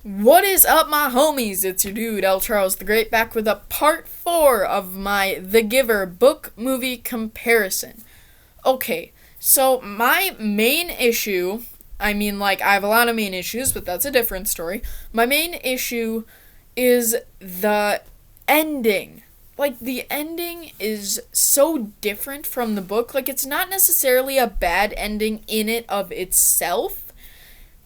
What is up, my homies? It's your dude, L. Charles the Great, back with a part 4 of my The Giver book-movie comparison. Okay, so my main issue, I have a lot of main issues, but that's a different story. My main issue is the ending. The ending is so different from the book. It's not necessarily a bad ending in it of itself,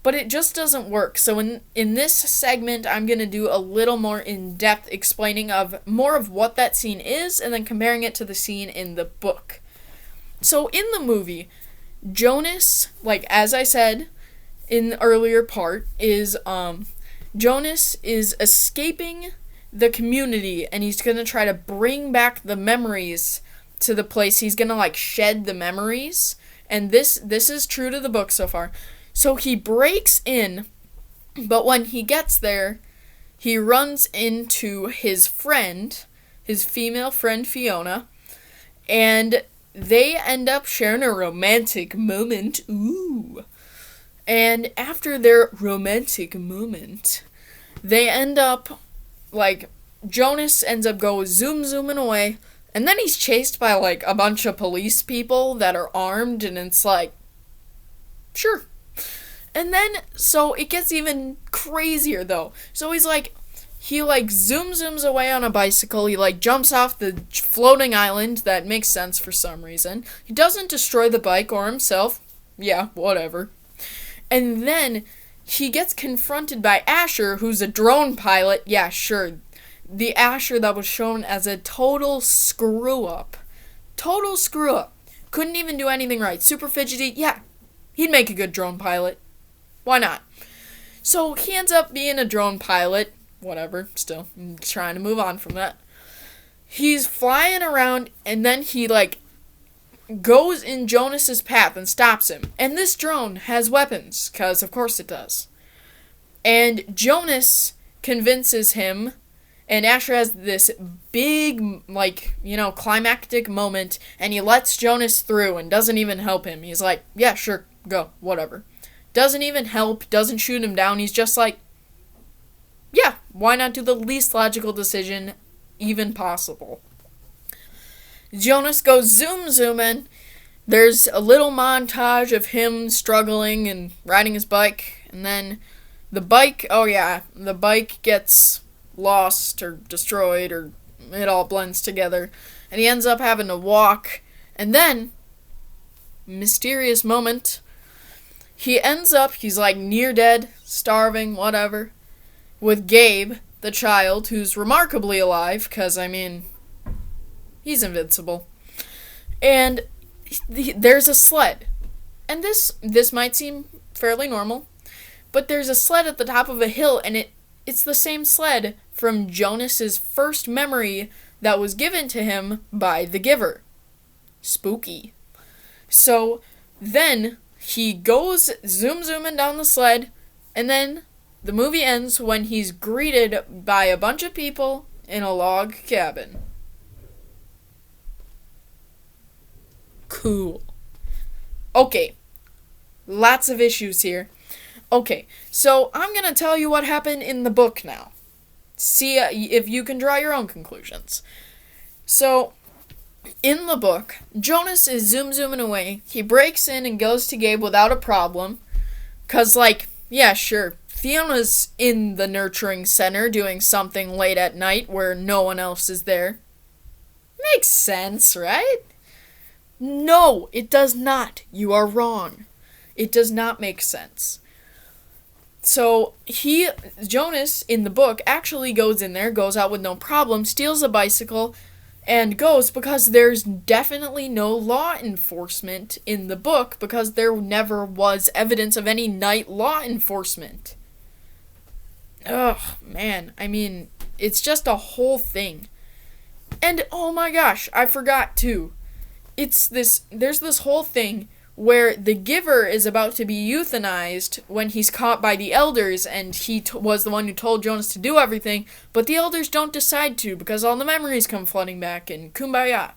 but it just doesn't work. So in this segment, I'm going to do a little more in-depth explaining of more of what that scene is, and then comparing it to the scene in the book. So in the movie, Jonas, as I said in the earlier part, is Jonas is escaping the community, and he's going to try to bring back the memories to the place. He's going to shed the memories, and this is true to the book so far. So he breaks in, but when he gets there, he runs into his friend, his female friend Fiona, and they end up sharing a romantic moment. Ooh. And after their romantic moment, they end up, Jonas ends up zooming away, and then he's chased by, a bunch of police people that are armed, and it's sure. And then, so it gets even crazier, though. So he zooms away on a bicycle. He, jumps off the floating island. That makes sense for some reason. He doesn't destroy the bike or himself. Yeah, whatever. And then he gets confronted by Asher, who's a drone pilot. Yeah, sure. The Asher that was shown as a total screw-up. Total screw-up. Couldn't even do anything right. Super fidgety. Yeah, he'd make a good drone pilot. Why not? So he ends up being a drone pilot. Whatever. Still, I'm trying to move on from that. He's flying around, and then he, goes in Jonas's path and stops him. And this drone has weapons, because of course it does. And Jonas convinces him, and Asher has this big, climactic moment, and he lets Jonas through and doesn't even help him. He's like, yeah, sure, go, whatever. Doesn't even help, doesn't shoot him down. He's just yeah, why not do the least logical decision even possible? Jonas goes zooming. There's a little montage of him struggling and riding his bike. And then the bike gets lost or destroyed, or it all blends together. And he ends up having to walk. And then, mysterious moment, he's near dead, starving, whatever, with Gabe, the child, who's remarkably alive, because, he's invincible. And there's a sled. And this might seem fairly normal, but there's a sled at the top of a hill, and it's the same sled from Jonas's first memory that was given to him by the Giver. Spooky. So, then he goes zooming down the sled, and then the movie ends when he's greeted by a bunch of people in a log cabin. Cool. Okay, lots of issues here. Okay, so I'm going to tell you what happened in the book now. See if you can draw your own conclusions. So, in the book, Jonas is zooming away. He breaks in and goes to Gabe without a problem. 'Cause, yeah, sure, Fiona's in the nurturing center doing something late at night where no one else is there. Makes sense, right? No, it does not. You are wrong. It does not make sense. So, Jonas, in the book, actually goes in there, goes out with no problem, steals a bicycle, and goes because there's definitely no law enforcement in the book, because there never was evidence of any night law enforcement. Ugh, man, it's just a whole thing. And, oh my gosh, I forgot too. There's this whole thing where the Giver is about to be euthanized when he's caught by the elders, and he was the one who told Jonas to do everything, but the elders don't decide to because all the memories come flooding back, and kumbaya.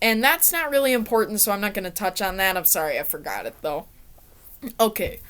And that's not really important, so I'm not going to touch on that. I'm sorry, I forgot it, though. Okay.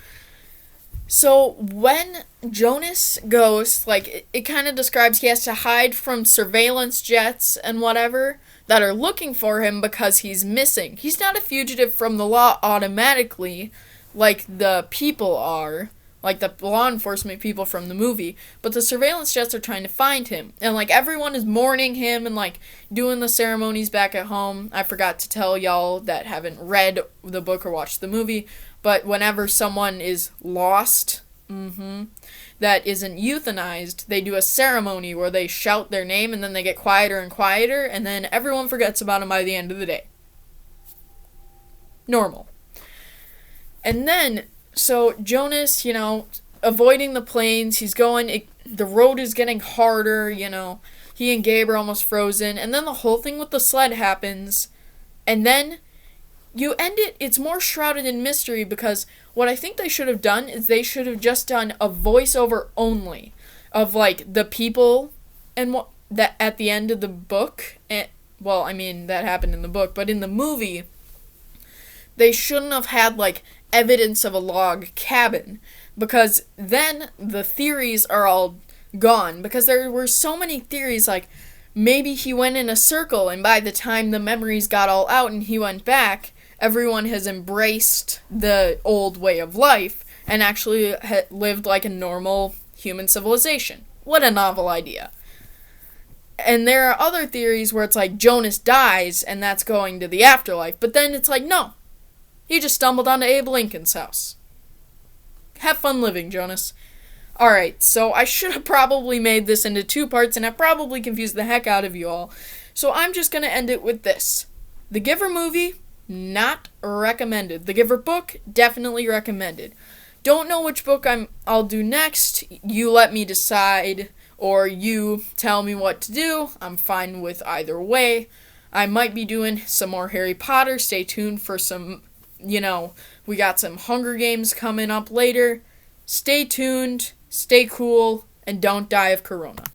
So when Jonas goes, like, it kind of describes he has to hide from surveillance jets and whatever that are looking for him because he's missing. He's not a fugitive from the law automatically, like the people are, like the law enforcement people from the movie, but the surveillance jets are trying to find him. And, like, everyone is mourning him and, like, doing the ceremonies back at home. I forgot to tell y'all that haven't read the book or watched the movie, but whenever someone is lost, that isn't euthanized, they do a ceremony where they shout their name and then they get quieter and quieter, and then everyone forgets about him by the end of the day. Normal. And then, so Jonas, avoiding the planes, he's going, the road is getting harder, he and Gabe are almost frozen, and then the whole thing with the sled happens, and then you end it's more shrouded in mystery, because what I think they should have done is they should have just done a voiceover only of, like, the people and what that at the end of the book. Well, I mean, that happened in the book, but in the movie, they shouldn't have had, like, evidence of a log cabin, because then the theories are all gone, because there were so many theories, like, maybe he went in a circle, and by the time the memories got all out and he went back, everyone has embraced the old way of life and actually lived like a normal human civilization. What a novel idea. And there are other theories where it's like Jonas dies and that's going to the afterlife, but then it's like, no, he just stumbled onto Abe Lincoln's house. Have fun living, Jonas. Alright, so I should have probably made this into 2 parts, and I probably confused the heck out of you all. So I'm just going to end it with this. The Giver movie, not recommended. The Giver book, definitely recommended. Don't know which book I'll do next. You let me decide, or you tell me what to do. I'm fine with either way. I might be doing some more Harry Potter. Stay tuned for some, we got some Hunger Games coming up later. Stay tuned, stay cool, and don't die of corona.